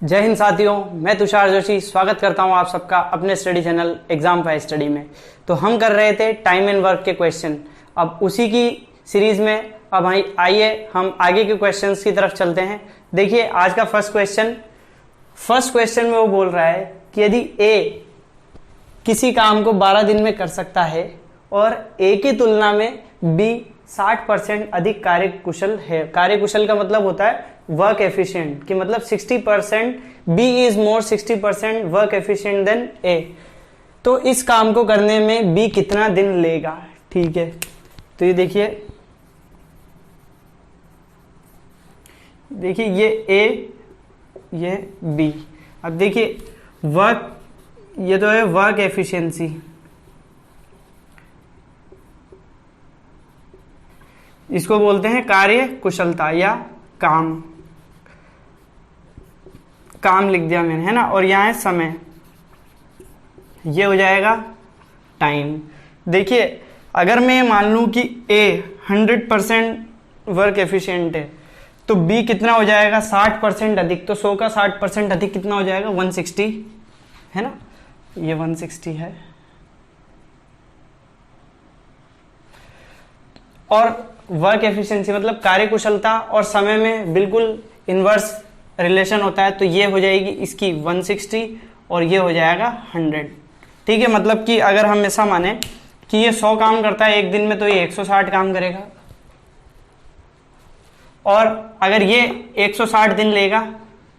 जय हिंद साथियों, मैं तुषार जोशी स्वागत करता हूं आप सबका अपने study channel exam file study में। तो हम कर रहे थे टाइम एंड वर्क के क्वेश्चन। अब उसी की सीरीज में अब आइए हम आगे के क्वेश्चंस की तरफ चलते हैं। देखिए आज का फर्स्ट क्वेश्चन में वो बोल रहा है कि यदि ए किसी काम को 12 दिन में कर सकता है और ए की तुलना में बी 60% अधिक कार्यकुशल है। कार्यकुशल का मतलब होता है वर्क एफिशिएंट, कि मतलब 60% B is more 60% work efficient than A. तो इस काम को करने में बी कितना दिन लेगा। ठीक है, तो ये देखिए ये ए ये बी। अब देखिए वर्क, ये तो है वर्क एफिशिएंसी, इसको बोलते हैं कार्य कुशलता या काम लिख दिया मैंने, है ना। और यहाँ है समय, ये हो जाएगा टाइम। देखिए अगर मैं मान लूं कि ए 100% वर्क एफिशिएंट है तो बी कितना हो जाएगा 60% अधिक। तो 100 का 60% अधिक कितना हो जाएगा 160, है ना। ये 160 है। और वर्क एफिशिएंसी मतलब कार्यकुशलता और समय में बिल्कुल इनवर्स रिलेशन होता है। तो ये हो जाएगी इसकी 160 और ये हो जाएगा 100। ठीक है, मतलब कि अगर हम ऐसा माने कि ये 100 काम करता है एक दिन में तो ये 160 काम करेगा, और अगर ये 160 दिन लेगा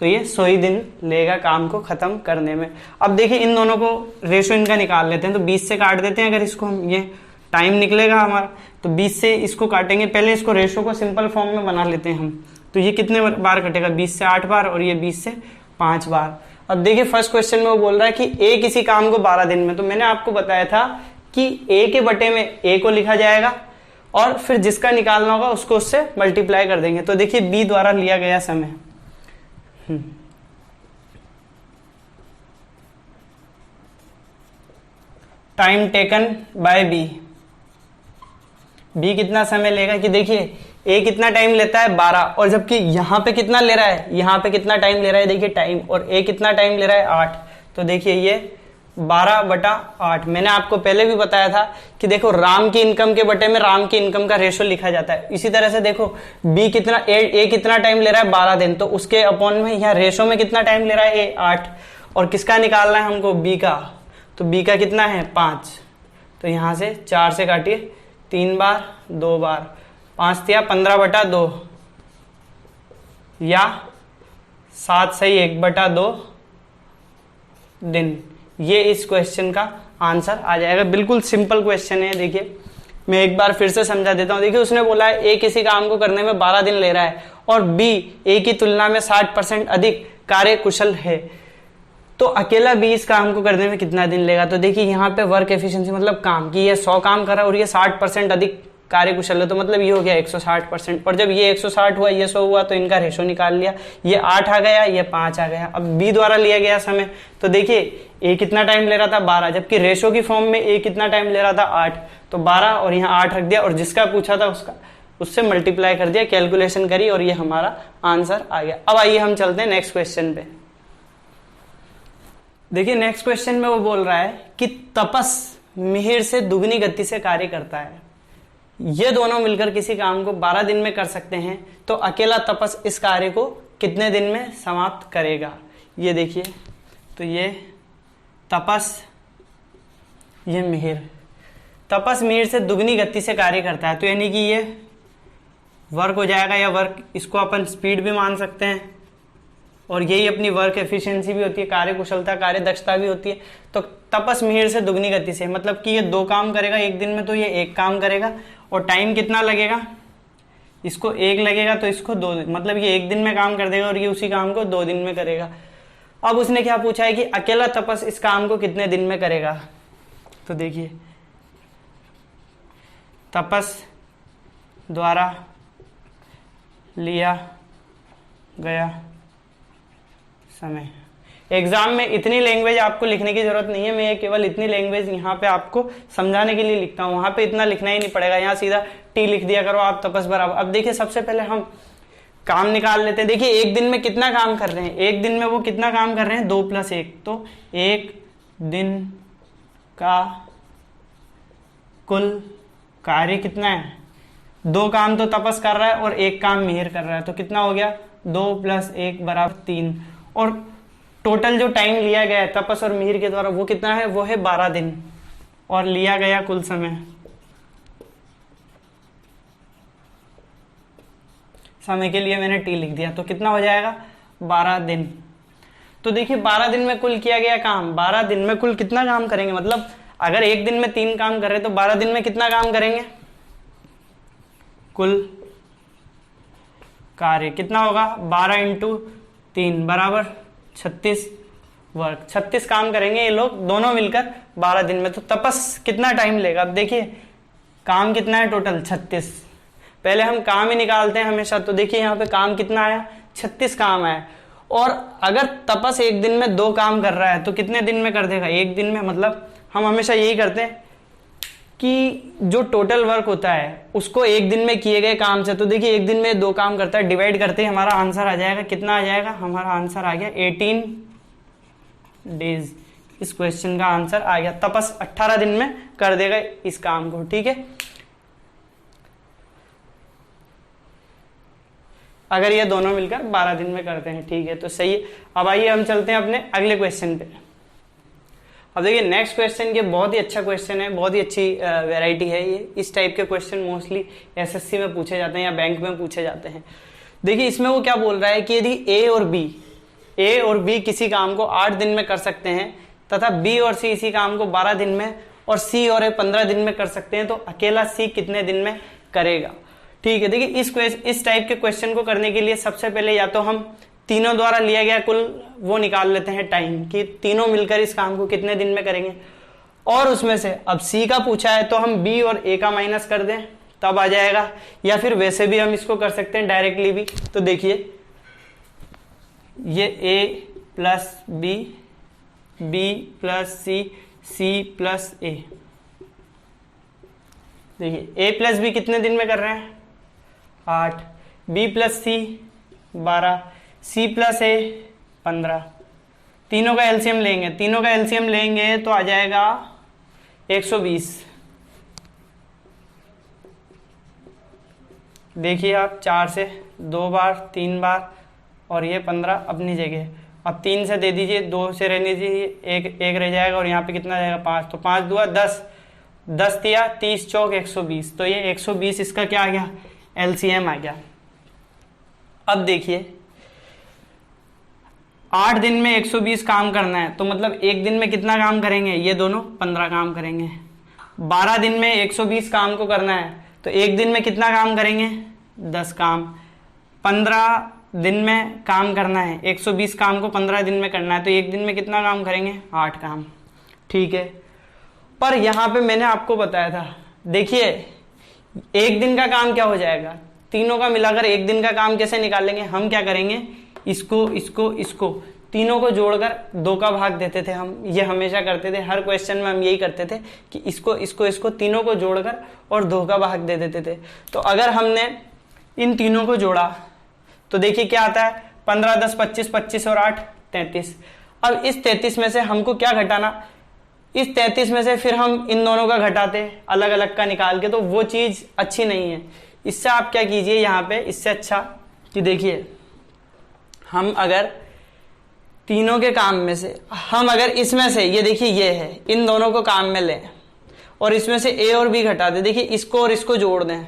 तो ये 100 ही दिन लेगा काम को खत्म करने में। अब देखिए इन दोनों को रेशो इनका निकाल लेते हैं। तो 20 से काट देते हैं। अगर इसको हम, ये टाइम निकलेगा हमारा, तो 20 से इसको काटेंगे। पहले इसको रेशो को सिंपल फॉर्म में बना लेते हैं हम। तो ये कितने बार कटेगा 20 से 8 बार और ये 20 से 5 बार। अब देखिए फर्स्ट क्वेश्चन में वो बोल रहा है कि ए किसी काम को 12 दिन में। तो मैंने आपको बताया था कि ए के बटे में ए को लिखा जाएगा और फिर जिसका निकालना होगा उसको उससे मल्टीप्लाई कर देंगे। तो देखिए बी द्वारा लिया गया समय, टाइम टेकन बाय बी कितना समय लेगा, कि देखिए ए कितना टाइम लेता है 12, और जबकि यहां पे कितना ले रहा है, यहां पे कितना टाइम ले रहा है देखिए टाइम, और ए कितना टाइम ले रहा है 8। तो देखिए ये 12/8। मैंने आपको पहले भी बताया था कि देखो राम की इनकम के बटे में राम की इनकम का रेशो लिखा जाता है। इसी तरह से देखो बी कितना ए कितना टाइम ले रहा है 12 दिन, तो उसके अपॉन में यहाँ रेशो में कितना टाइम ले रहा है ए 8, और किसका निकालना है हमको बी का। तो बी का कितना है 5। तो यहां से 4 से काटिए 3 बार 2 बार, 5 दिया 15/2 या 7 सही 1/2 दिन। ये इस क्वेश्चन का आंसर आ जाएगा। बिल्कुल सिंपल क्वेश्चन है। देखिए मैं एक बार फिर से समझा देता हूं। देखिए उसने बोला है ए किसी काम को करने में 12 दिन ले रहा है और बी ए की तुलना में 60% अधिक कार्यकुशल है, तो अकेला बी इस काम को करने में कितना दिन लेगा। तो देखिए यहाँ पे वर्क एफिशिएंसी मतलब काम, कि ये 100 काम कर रहा है और ये 60% अधिक कार्यकुशल है, तो मतलब ये हो गया 160%। और जब ये 160 हुआ ये 100 हुआ तो इनका रेशो निकाल लिया, ये 8 आ गया ये 5 आ गया। अब बी द्वारा लिया गया समय, तो देखिए ए कितना टाइम ले रहा था 12, जबकि रेशो की फॉर्म में ए कितना टाइम ले रहा था 8। तो 12 और यहाँ 8 रख दिया और जिसका पूछा था उससे मल्टीप्लाई कर दिया, कैलकुलेशन करी और ये हमारा आंसर आ गया। अब आइए हम चलते हैं नेक्स्ट क्वेश्चन पे। देखिए नेक्स्ट क्वेश्चन में वो बोल रहा है कि तपस मिहिर से दुगनी गति से कार्य करता है। ये दोनों मिलकर किसी काम को 12 दिन में कर सकते हैं, तो अकेला तपस इस कार्य को कितने दिन में समाप्त करेगा। ये देखिए, तो ये तपस, ये मिहिर। तपस मिहिर से दुगनी गति से कार्य करता है, तो यानी कि ये वर्क हो जाएगा, या वर्क इसको अपन स्पीड भी मान सकते हैं, और यही अपनी वर्क एफिशिएंसी भी होती है, कार्य कुशलता कार्य दक्षता भी होती है। तो तपस मिहिर से दुगनी गति से मतलब कि ये 2 काम करेगा एक दिन में, तो ये 1 काम करेगा। और टाइम कितना लगेगा, इसको 1 लगेगा तो इसको 2, मतलब ये 1 दिन में काम कर देगा और ये उसी काम को 2 दिन में करेगा। अब उसने क्या पूछा है कि अकेला तपस इस काम को कितने दिन में करेगा। तो देखिए तपस द्वारा लिया गया समय। एग्जाम में इतनी लैंग्वेज आपको लिखने की जरूरत नहीं है, मैं ये केवल इतनी लैंग्वेज यहाँ पे आपको समझाने के लिए लिखता हूँ। वहां पे इतना लिखना ही नहीं पड़ेगा, यहाँ सीधा टी लिख दिया करो आप तपस बराबर। अब देखिए सबसे पहले हम काम निकाल लेते हैं। देखिए एक दिन में कितना काम कर रहे हैं, एक दिन में वो कितना काम कर रहे हैं, 2 + 1, तो एक दिन का कुल कार्य कितना है, 2 काम तो तपस कर रहा है और 1 काम मिहिर कर रहा है, तो कितना हो गया, 2 + 1 = 3। और टोटल जो टाइम लिया गया है तपस और मिहिर के द्वारा वो कितना है, वो है 12 दिन, और लिया गया कुल समय के लिए मैंने टी लिख दिया, तो कितना हो जाएगा, 12 दिन। तो देखिए 12 दिन में कुल किया गया काम, 12 दिन में कुल कितना काम करेंगे, मतलब अगर एक दिन में 3 काम कर रहे तो 12 दिन में कितना काम करेंगे, कुल कार्य कितना होगा, 12 × 3 = 36 वर्ग, 36 काम करेंगे ये लोग दोनों मिलकर 12 दिन में। तो तपस कितना टाइम लेगा, अब देखिए काम कितना है टोटल, 36। पहले हम काम ही निकालते हैं हमेशा, तो देखिए यहाँ पे काम कितना आया, 36 काम आया। और अगर तपस एक दिन में 2 काम कर रहा है तो कितने दिन में कर देगा, एक दिन में। मतलब हम हमेशा यही करते हैं कि जो टोटल वर्क होता है उसको एक दिन में किए गए काम से, तो देखिए एक दिन में 2 काम करता है, डिवाइड करते ही हमारा आंसर आ जाएगा, कितना आ जाएगा, हमारा आंसर आ गया 18 डेज। इस क्वेश्चन का आंसर आ गया, तपस 18 दिन में कर देगा इस काम को, ठीक है। अगर ये दोनों मिलकर 12 दिन में करते हैं, ठीक है, तो सही है। अब आइए हम चलते हैं अपने अगले क्वेश्चन पे। अब देखिए नेक्स्ट क्वेश्चन के बहुत ही अच्छा क्वेश्चन है, बहुत ही अच्छी वैरायटी है ये। इस टाइप के क्वेश्चन मोस्टली एसएससी में पूछे जाते हैं या बैंक में पूछे जाते हैं। देखिए इसमें वो क्या बोल रहा है कि यदि ए और बी किसी काम को 8 दिन में कर सकते हैं तथा बी और सी इसी काम को 12 दिन में और सी और ए 15 दिन में कर सकते हैं, तो अकेला सी कितने दिन में करेगा, ठीक है। देखिए इस टाइप के क्वेश्चन को करने के लिए सबसे पहले या तो हम तीनों द्वारा लिया गया कुल वो निकाल लेते हैं टाइम, कि तीनों मिलकर इस काम को कितने दिन में करेंगे, और उसमें से अब सी का पूछा है तो हम बी और ए का माइनस कर दें तब आ जाएगा, या फिर वैसे भी हम इसको कर सकते हैं डायरेक्टली भी। तो देखिए ये ए प्लस बी, बी प्लस सी, सी प्लस ए। देखिए ए प्लस बी कितने दिन में कर रहे हैं, 8, बी प्लस सी 12, सी प्लस ए 15। तीनों का एलसीएम लेंगे तो आ जाएगा 120। देखिए आप 4 से 2 बार, 3 बार, और ये 15 अपनी जगह। अब 3 से दे दीजिए, 2 से रहने दीजिए, एक रह जाएगा, और यहाँ पे कितना जाएगा 5, तो 5 दूआ 10, 10 दिया 30 चौक 120, तो ये 120 इसका क्या आ गया, एलसीएम आ गया। अब देखिए 8 दिन में 120 काम करना है, तो मतलब एक दिन में कितना काम करेंगे, ये दोनों 15 काम करेंगे। 12 दिन में 120 काम को करना है तो एक दिन में कितना काम करेंगे, 10 काम। 15 दिन में काम करना है, 120 काम को 15 दिन में करना है, तो एक दिन में कितना काम करेंगे, 8 काम, ठीक है। पर यहाँ पे मैंने आपको बताया था, देखिए एक दिन का काम क्या हो जाएगा, तीनों का मिलाकर एक दिन का काम कैसे निकालेंगे, हम क्या करेंगे, इसको तीनों को जोड़कर 2 का भाग देते थे हम, ये हमेशा करते थे, हर क्वेश्चन में हम यही करते थे कि इसको तीनों को जोड़कर और 2 का भाग दे देते थे। तो अगर हमने इन तीनों को जोड़ा तो देखिए क्या आता है, 15, 10, 25, 25 और 8 33। अब इस 33 में से हमको क्या घटाना, इस 33 में से फिर हम इन दोनों का घटाते अलग अलग का निकाल के, तो वो चीज अच्छी नहीं है। इससे आप क्या कीजिए यहाँ पे, इससे अच्छा कि देखिए हम अगर तीनों के काम में से, हम अगर इसमें से, ये देखिए ये है, इन दोनों को काम में लें और इसमें से ए और बी घटा दें, देखिए इसको और इसको जोड़ दें,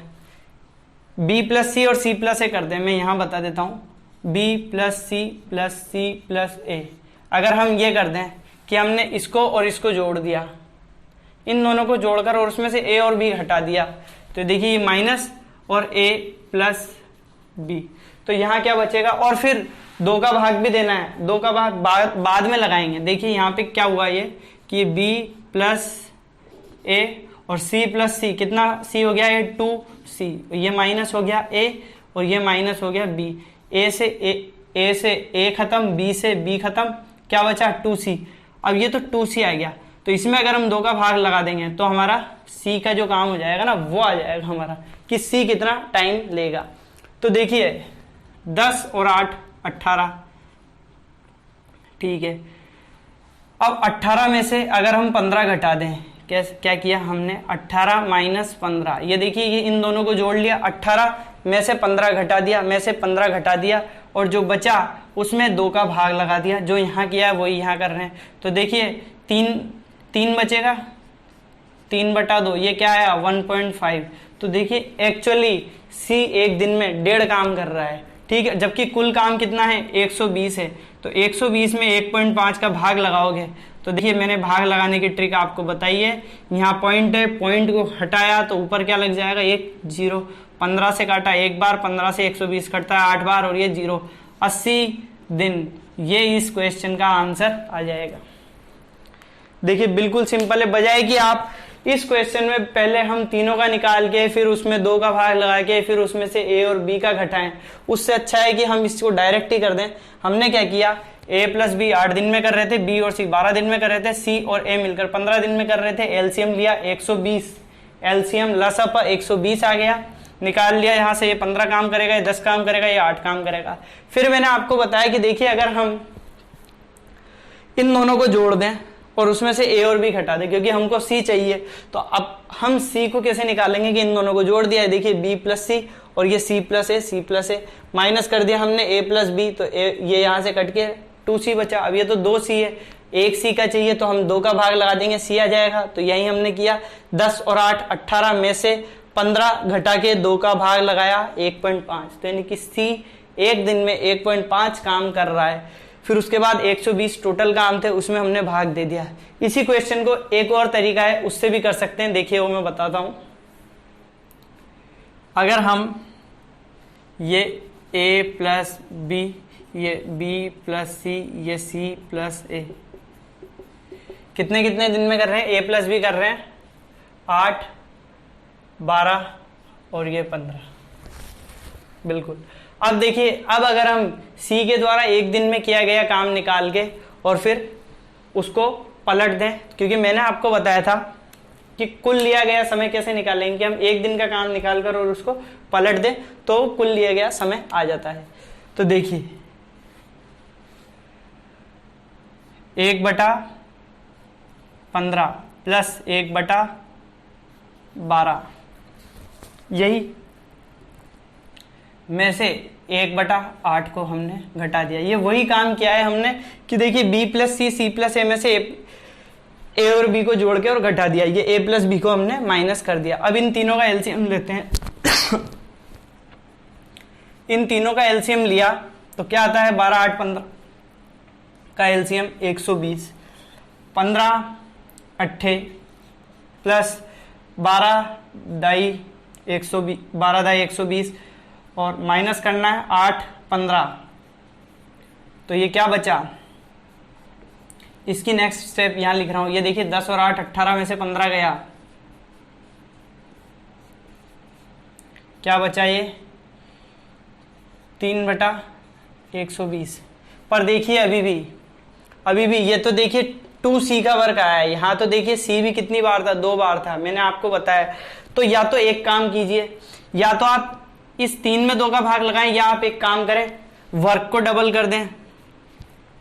बी प्लस सी और सी प्लस ए कर दें। मैं यहाँ बता देता हूँ, बी प्लस सी प्लस ए। अगर हम ये कर दें कि हमने इसको और इसको जोड़ दिया, इन दोनों को जोड़कर और उसमें से ए और बी घटा दिया, तो देखिए ये माइनस और ए प्लस बी, तो यहाँ क्या बचेगा, और फिर 2 का भाग भी देना है, 2 का भाग बाद में लगाएंगे। देखिए यहाँ पे क्या हुआ ये कि बी प्लस ए और सी प्लस सी, कितना सी हो गया, ये 2c, ये माइनस हो गया a और ये माइनस हो गया b। a से a खत्म, b से b खत्म, क्या बचा 2c। अब ये तो 2c आ गया, तो इसमें अगर हम 2 का भाग लगा देंगे तो हमारा c का जो काम हो जाएगा ना, वो आ जाएगा हमारा कि c कितना टाइम लेगा। तो देखिए 10 और 8 18, ठीक है। अब 18 में से अगर हम 15 घटा दें, क्या किया हमने, 18 माइनस 15, ये देखिए ये इन दोनों को जोड़ लिया, 18 में से 15 घटा दिया, में से 15 घटा दिया, और जो बचा उसमें 2 का भाग लगा दिया। जो यहाँ किया है वही यहाँ कर रहे हैं। तो देखिए 3 बचेगा, 3/2, ये क्या है 1.5। तो देखिए एक्चुअली सी एक दिन में 1.5 काम कर रहा है, ठीक है, जबकि कुल काम कितना है 120 है। तो 120 में 1.5 का भाग लगाओगे तो देखिए मैंने भाग लगाने की ट्रिक आपको बताई है। यहाँ पॉइंट है, पॉइंट को हटाया तो ऊपर क्या लग जाएगा, एक 0, 15 से काटा एक बार, 15 से 120 कटता है 8 बार, और ये 0, 80 दिन। ये इस क्वेश्चन का आंसर आ जाएगा। देखिए बिल्कुल सिंपल है, बजाय कि आप इस क्वेश्चन में पहले हम तीनों का निकाल के फिर उसमें 2 का भाग लगा के फिर उसमें से ए और बी का घटाएं, उससे अच्छा है कि हम इसको डायरेक्ट ही कर दें। हमने क्या किया, a प्लस बी 8 दिन में कर रहे थे, बी और सी 12 दिन में कर रहे थे, सी और ए मिलकर 15 दिन में कर रहे थे। एलसीएम लिया 120, एलसीएम लसअप 120 आ गया, निकाल लिया यहाँ से। ये 15 काम करेगा, ये 10 काम करेगा, ये 8 काम करेगा। फिर मैंने आपको बताया कि देखिए अगर हम इन दोनों को जोड़ दें और उसमें से ए और बी घटा दें, क्योंकि हमको सी चाहिए, तो अब हम सी को कैसे निकालेंगे कि इन दोनों को जोड़ दिया है। देखिए बी प्लस सी और ये सी प्लस ए, सी प्लस ए, माइनस कर दिया हमने ए प्लस बी, तो ये यहाँ से कट के 2c बचा। अब ये तो 2c है, एक सी का चाहिए तो हम 2 का भाग लगा देंगे, सी आ जाएगा। तो यही हमने किया, 10 और 8 18 में से 15 घटा के 2 का भाग लगाया 1.5, तो यानी कि सी एक दिन में 1.5 काम कर रहा है। फिर उसके बाद 120 टोटल काम थे, उसमें हमने भाग दे दिया। इसी क्वेश्चन को एक और तरीका है, उससे भी कर सकते हैं, देखिए वो मैं बताता हूं। अगर हम ये a प्लस बी, ये b प्लस सी, ये c प्लस ए, कितने कितने दिन में कर रहे हैं, a प्लस बी कर रहे हैं 8, 12 और ये 15, बिल्कुल। अब देखिए, अब अगर हम C के द्वारा एक दिन में किया गया काम निकाल के और फिर उसको पलट दें, क्योंकि मैंने आपको बताया था कि कुल लिया गया समय कैसे निकालेंगे, कि हम एक दिन का काम निकाल कर और उसको पलट दें तो कुल लिया गया समय आ जाता है। तो देखिए 1/15 प्लस 1/12, यही में से 1/8 को हमने घटा दिया। ये वही काम किया है हमने कि देखिए b प्लस सी, सी प्लस ए में से ए और बी को जोड़ के और घटा दिया, ये a प्लस बी को हमने माइनस कर दिया। अब इन तीनों का एलसीएम लेते हैं। इन तीनों का एलसीएम लिया तो क्या आता है, 12, 8, 15 का एलसीएम 120, 15 8 प्लस 12 दाई 120 और माइनस करना है 8, 15, तो ये क्या बचा, इसकी नेक्स्ट स्टेप यहां लिख रहा हूं। ये देखिए 10 और 8 18 में से 15 गया, क्या बचा, ये 3/120। पर देखिए अभी भी ये तो देखिए 2c का वर्क आया है, यहाँ तो देखिए c भी कितनी बार था, 2 बार था, मैंने आपको बताया। तो या तो एक काम कीजिए, या तो आप इस 3 में 2 का भाग लगाएं, या आप एक काम करें वर्क को डबल कर दें,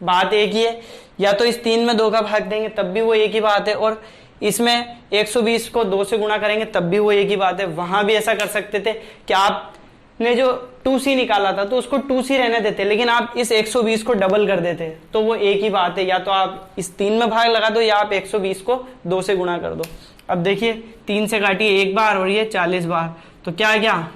बात एक ही है। या तो इस 3 में 2 का भाग देंगे तब भी वो एक ही बात है, और इसमें 120 को 2 से गुणा करेंगे तब भी वो एक ही बात है। वहां भी ऐसा कर सकते थे कि आपने जो 2c निकाला था तो उसको 2c रहने देते, लेकिन आप इस 120 को डबल कर देते, तो वो एक ही बात है। या तो आप इस 3 में भाग लगा दो, या आप 120 को 2 से गुणा कर दो। अब देखिए 3 से काटिए एक बार और ये 40 बार, तो क्या है, क्या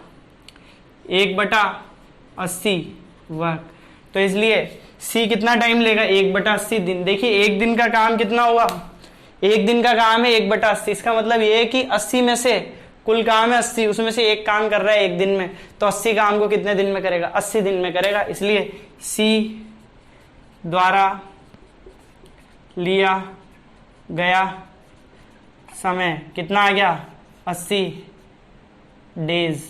1/80 वर्क। तो इसलिए c कितना टाइम लेगा, 1/80 दिन। देखिए एक दिन का काम कितना हुआ, एक दिन का काम है 1/80, इसका मतलब ये है कि 80 में से कुल काम है 80, उसमें से एक काम कर रहा है एक दिन में, तो 80 काम को कितने दिन में करेगा, 80 दिन में करेगा। इसलिए c द्वारा लिया गया समय कितना आ गया, 80 डेज।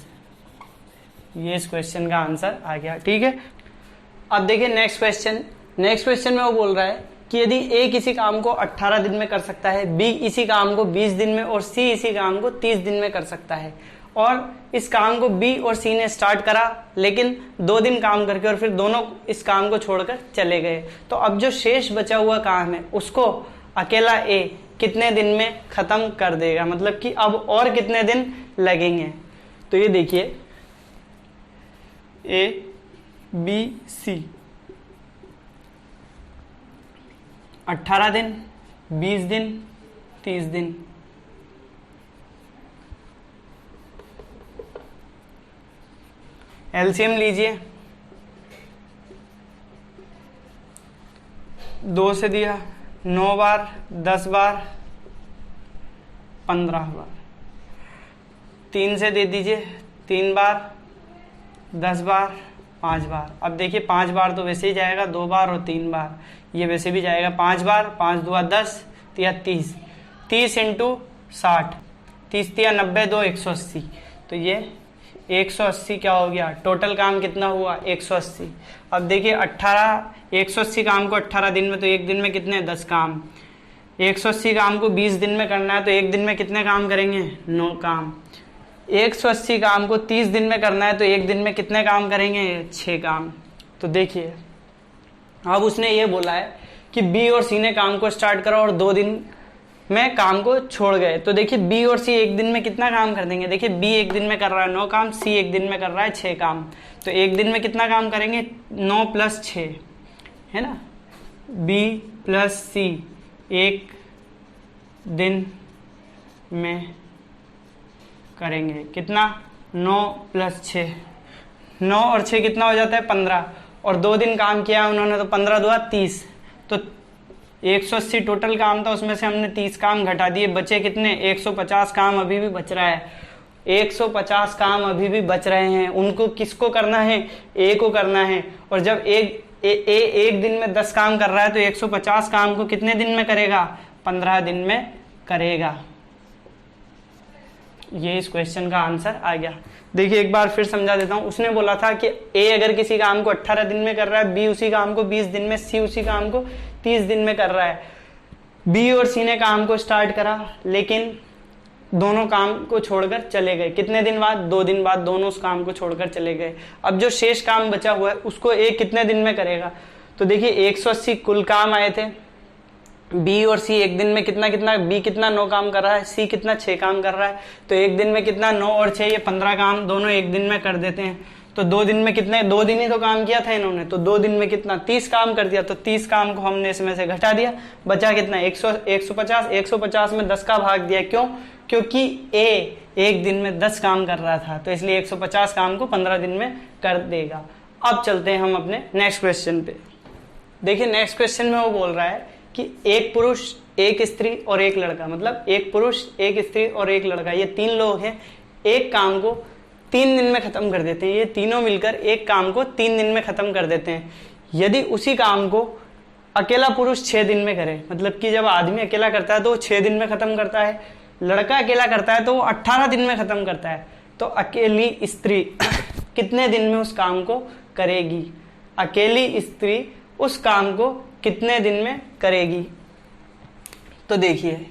ये इस क्वेश्चन का आंसर आ गया, ठीक है। अब देखिए नेक्स्ट क्वेश्चन में वो बोल रहा है कि यदि ए किसी काम को 18 दिन में कर सकता है, बी इसी काम को 20 दिन में और सी इसी काम को 30 दिन में कर सकता है, और इस काम को बी और सी ने स्टार्ट करा, लेकिन 2 दिन काम करके और फिर दोनों इस काम को छोड़कर चले गए। तो अब जो शेष बचा हुआ काम है उसको अकेला ए कितने दिन में खत्म कर देगा, मतलब कि अब और कितने दिन लगेंगे। तो ये देखिए ए बी सी 18 दिन, 20 दिन, 30 दिन। एलसीएम लीजिए, 2 से दिया 9 बार, 10 बार, 15 बार। 3 से दे दीजिए 3 बार, 10 बार, 5 बार। अब देखिए 5 बार तो वैसे ही जाएगा, 2 बार और 3 बार ये वैसे भी जाएगा। 5 बार, 5 दूआ 10, या 30, 30 इंटू 60, 30 या 90, 2 180। तो ये 180 क्या हो गया, टोटल काम कितना हुआ 180। अब देखिए 180 काम को 18 दिन में, तो एक दिन में कितने 10 काम। 180 काम को 20 दिन में करना है, तो एक दिन में कितने काम करेंगे 9 काम। 180 काम को 30 दिन में करना है, तो एक दिन में कितने काम करेंगे 6 काम। तो देखिए अब उसने ये बोला है कि बी और सी ने काम को स्टार्ट करा और 2 दिन में काम को छोड़ गए। तो देखिए बी और सी एक दिन में कितना काम कर देंगे। देखिए बी एक दिन में कर रहा है 9 काम, सी एक दिन में कर रहा है 6 काम। तो एक दिन में कितना काम करेंगे 9 + 6 है ना। बी प्लस सी एक दिन में करेंगे कितना 9 + 6, 9 और 6 कितना हो जाता है 15, और 2 दिन काम किया उन्होंने, तो 15 दूआ 30। तो 180 टोटल काम था, उसमें से हमने 30 काम घटा दिए, बचे कितने 150 काम अभी भी बच रहा है। 150 काम अभी भी बच रहे हैं, उनको किसको करना है ए को करना है। और जब एक दिन में 10 काम कर रहा है, तो 150 काम को कितने दिन में करेगा 15 दिन में करेगा। ये इस क्वेश्चन का आंसर आ गया। देखिए एक बार फिर समझा देता हूं। उसने बोला था कि ए अगर किसी काम को 18 दिन में कर रहा है, बी उसी काम को 20 दिन में, सी उसी काम को 30 दिन में कर रहा है। बी और सी ने काम को स्टार्ट करा, लेकिन दोनों काम को छोड़कर चले गए। कितने दिन बाद 2 दिन बाद दोनों उस काम को छोड़कर चले गए। अब जो शेष काम बचा हुआ है उसको ए कितने दिन में करेगा। तो देखिए 180 कुल काम आए थे, बी और सी एक दिन में कितना बी कितना 9 काम कर रहा है, सी कितना 6 काम कर रहा है। तो एक दिन में कितना 9 और 6 ये 15 काम दोनों एक दिन में कर देते हैं। तो 2 दिन में कितने 2 दिन ही तो काम किया था इन्होंने, तो 2 दिन में कितना 30 काम कर दिया। तो 30 काम को हमने इसमें से घटा दिया, बचा कितना 150 में 10 का भाग दिया। क्यों? क्योंकि ए एक दिन में 10 काम कर रहा था, तो इसलिए 150 काम को 15 दिन में कर देगा। अब चलते हैं हम अपने नेक्स्ट क्वेश्चन पे। देखिए नेक्स्ट क्वेश्चन में वो बोल रहा है कि एक पुरुष, एक स्त्री और एक लड़का, मतलब एक पुरुष, एक स्त्री और एक लड़का, ये 3 लोग हैं, एक काम को 3 दिन में खत्म कर देते हैं। ये तीनों मिलकर एक काम को 3 दिन में खत्म कर देते हैं। यदि उसी काम को अकेला पुरुष 6 दिन में करे, मतलब कि जब आदमी अकेला करता है तो वो 6 दिन में खत्म करता है, लड़का अकेला करता है तो वो 18 दिन में खत्म करता है। तो अकेली स्त्री कितने दिन में उस काम को करेगी। अकेली स्त्री उस काम को कितने दिन में करेगी। तो देखिए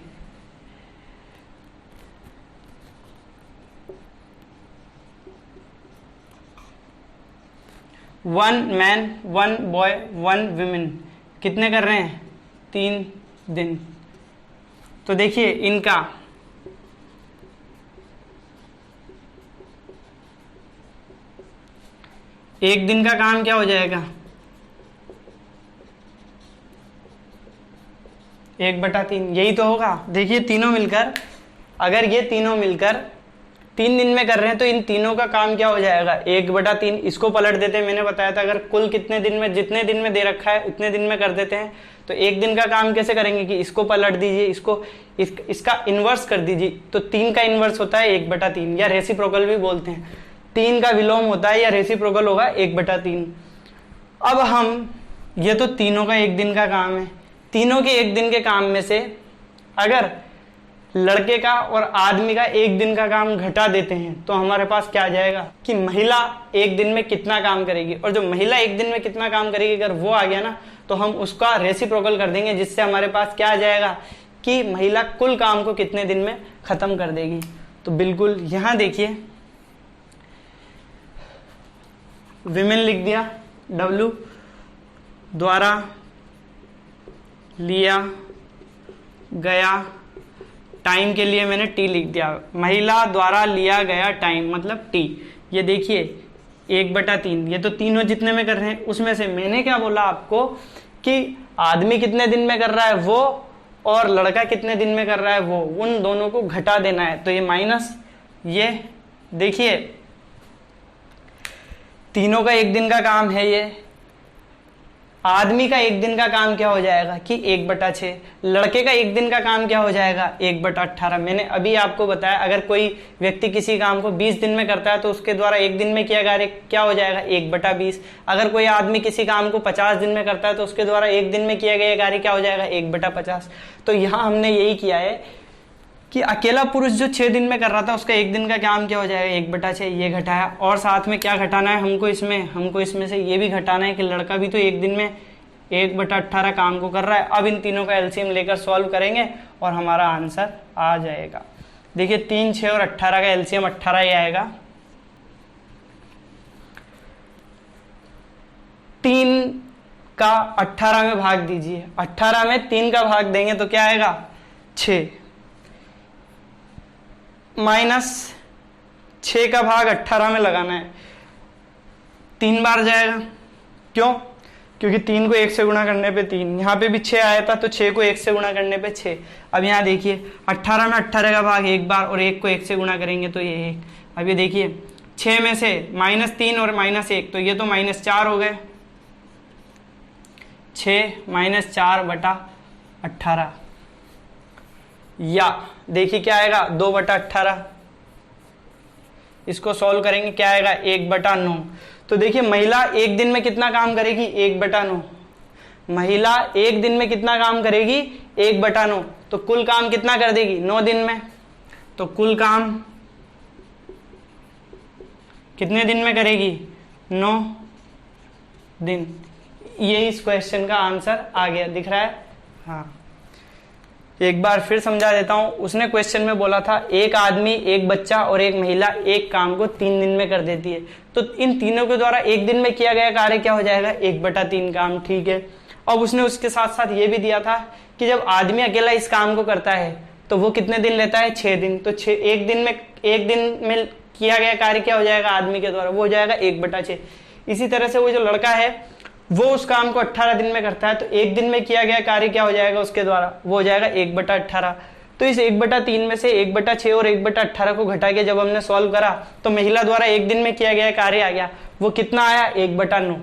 one man, one boy, one women कितने कर रहे हैं 3 दिन। तो देखिए इनका एक दिन का काम क्या हो जाएगा 1/3, यही तो होगा। देखिए तीनों मिलकर, अगर ये तीनों मिलकर 3 दिन में कर रहे हैं तो इन तीनों का काम क्या हो जाएगा 1/3। इसको पलट देते हैं, मैंने बताया था अगर कुल कितने दिन में, जितने दिन में दे रखा है उतने दिन में कर देते हैं। तो एक दिन का काम कैसे करेंगे कि इसको पलट दीजिए, इसका इन्वर्स कर दीजिए। तो 3 का इन्वर्स होता है 1/3, या रेसिप्रोकल भी बोलते हैं। 3 का विलोम होता है या रेसिप्रोकल होगा 1/3। अब हम, ये तो तीनों का एक दिन का काम है, तीनों के एक दिन के काम में से अगर लड़के का और आदमी का एक दिन का काम घटा देते हैं तो हमारे पास क्या आ जाएगा कि महिला एक दिन में कितना काम करेगी। और जो महिला एक दिन में कितना काम करेगी अगर वो आ गया ना, तो हम उसका रेसिप्रोकल कर देंगे, जिससे हमारे पास क्या आ जाएगा कि महिला कुल काम को कितने दिन में खत्म कर देगी। तो बिल्कुल यहाँ देखिए विमेन लिख दिया, W द्वारा लिया गया टाइम के लिए मैंने T लिख दिया। महिला द्वारा लिया गया टाइम मतलब T। ये देखिए 1/3, ये तो तीनों जितने में कर रहे हैं उसमें से मैंने क्या बोला आपको कि आदमी कितने दिन में कर रहा है वो और लड़का कितने दिन में कर रहा है वो, उन दोनों को घटा देना है। तो ये माइनस, ये देखिए तीनों का 1 दिन का काम है, ये आदमी का 1 दिन का काम क्या हो जाएगा कि 1/6, लड़के का 1 दिन का काम क्या हो जाएगा 1/18। मैंने अभी आपको बताया अगर कोई व्यक्ति किसी काम को 20 दिन में करता है तो उसके द्वारा 1 दिन में किया कार्य क्या हो जाएगा 1/20। अगर कोई आदमी किसी काम को 50 दिन में करता है तो उसके द्वारा 1 दिन में किया गया कार्य क्या हो जाएगा 1/50। तो यहाँ हमने यही किया है कि अकेला पुरुष जो 6 दिन में कर रहा था उसका 1 दिन का काम क्या हो जाएगा 1/6, ये घटाया। और साथ में क्या घटाना है हमको इसमें से ये भी घटाना है कि लड़का भी तो 1 दिन में 1/18 काम को कर रहा है। अब इन तीनों का एलसीएम लेकर सॉल्व करेंगे और हमारा आंसर आ जाएगा। देखिए 3, 6 और 18 का एलसीएम 18 ही आएगा। 3 का 18 में भाग दीजिए, 18 में 3 का भाग देंगे तो क्या आएगा 6, माइनस 6 का भाग 18 में लगाना है, 3 बार जाएगा। क्यों? क्योंकि 3 को 1 से गुणा करने पे 3, यहाँ पे भी 6 आया था तो 6 को 1 से गुणा करने पे 6। अब यहाँ देखिए 18 में 18 का भाग 1 बार और 1 को 1 से गुणा करेंगे तो ये 1। अब ये देखिए 6 में से -3 और -1 तो ये तो -4 हो गए, 6 - 4/18 या देखिए क्या आएगा 2/18। इसको सॉल्व करेंगे क्या आएगा 1/9। तो देखिए महिला 1 दिन में कितना काम करेगी 1/9, महिला 1 दिन में कितना काम करेगी 1/9, तो कुल काम कितना कर देगी 9 दिन में। तो कुल काम कितने दिन में करेगी 9 दिन। ये इस क्वेश्चन का आंसर आ गया, दिख रहा है। हाँ एक बार फिर समझा देता हूं। उसने क्वेश्चन में बोला था एक आदमी, एक बच्चा और एक महिला एक काम को 3 दिन में कर देती है, तो इन तीनों के द्वारा 1 दिन में किया गया कार्य क्या हो जाएगा 1/3 काम। ठीक है। अब उसने उसके साथ साथ ये भी दिया था कि जब आदमी अकेला इस काम को करता है तो वो कितने दिन लेता है 6 दिन। तो 1 दिन में किया गया कार्य क्या हो जाएगा आदमी के द्वारा, वो हो जाएगा 1/6। इसी तरह से वो जो लड़का है वो उस काम को 18 दिन में करता है तो 1 दिन में किया गया कार्य क्या हो जाएगा उसके द्वारा, वो हो जाएगा 1/18। तो इस 1/3 में से 1/6 और 1/18 को घटा के जब हमने सॉल्व करा तो महिला द्वारा 1 दिन में किया गया कार्य आ गया, वो कितना आया 1/9।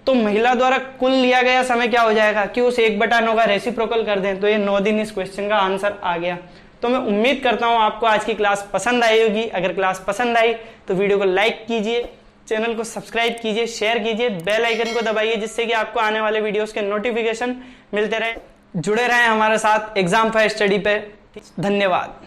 तो महिला द्वारा कुल लिया गया समय क्या हो जाएगा कि उस 1/9 का रेसिप्रोकल कर दें, तो ये 9 दिन इस क्वेश्चन का आंसर आ गया। तो मैं उम्मीद करता हूं आपको आज की क्लास पसंद आई होगी। अगर क्लास पसंद आई तो वीडियो को लाइक कीजिए, चैनल को सब्सक्राइब कीजिए, शेयर कीजिए, बेल आइकन को दबाइए जिससे कि आपको आने वाले वीडियोस के नोटिफिकेशन मिलते रहे। जुड़े रहें हमारे साथ एग्जाम फायर स्टडी पे। धन्यवाद।